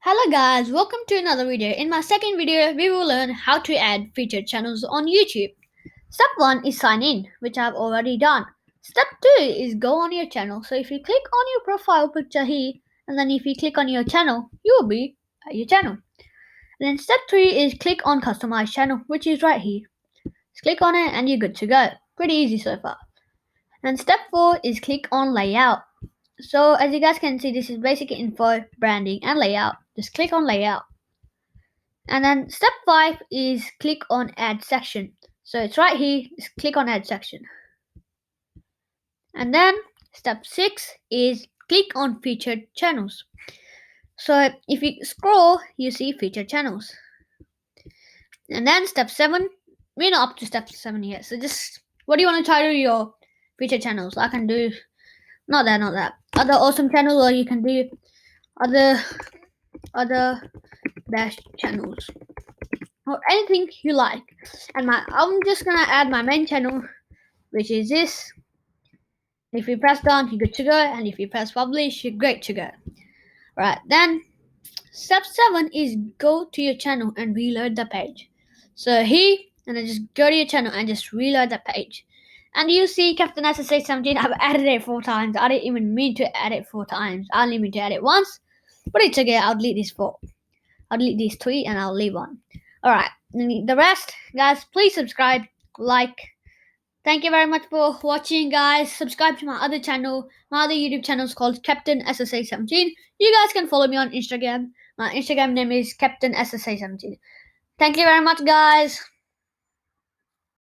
Hello guys, welcome to another video. In my second video, we will learn how to add featured channels on YouTube. Step 1 is sign in, which I've already done. Step 2 is go on your channel. So if you click on your profile picture here, and then if you click on your channel, you will be at your channel. And then step 3 is click on customize channel, which is right here. Just click on it and you're good to go. Pretty easy so far. And step 4 is click on layout. So as you guys can see, this is basic info, branding and layout. Just click on layout. And then step 5 is click on add section. So it's right here, just click on add section. And then step 6 is click on featured channels. So if you scroll, you see featured channels. And then step 7, we're not up to step 7 yet. So just, what do you want to title your featured channels? I can do, not that. Other awesome channels, or you can do other dash channels. Or anything you like. And I'm just gonna add my main channel, which is this. If you press done, you're good to go, and if you press publish, you're great to go. Right, then step 7 is go to your channel and reload the page. So here, and then just go to your channel and just reload the page. And you see Captain SSA17, I've added it 4 times. I didn't even mean to add it 4 times. I only mean to add it once. But it's okay, I'll delete these 4. I'll delete these 3 and I'll leave 1. Alright, the rest, guys, please subscribe, like. Thank you very much for watching, guys. Subscribe to my other channel. My other YouTube channel is called Captain SSA17. You guys can follow me on Instagram. My Instagram name is Captain SSA17. Thank you very much, guys.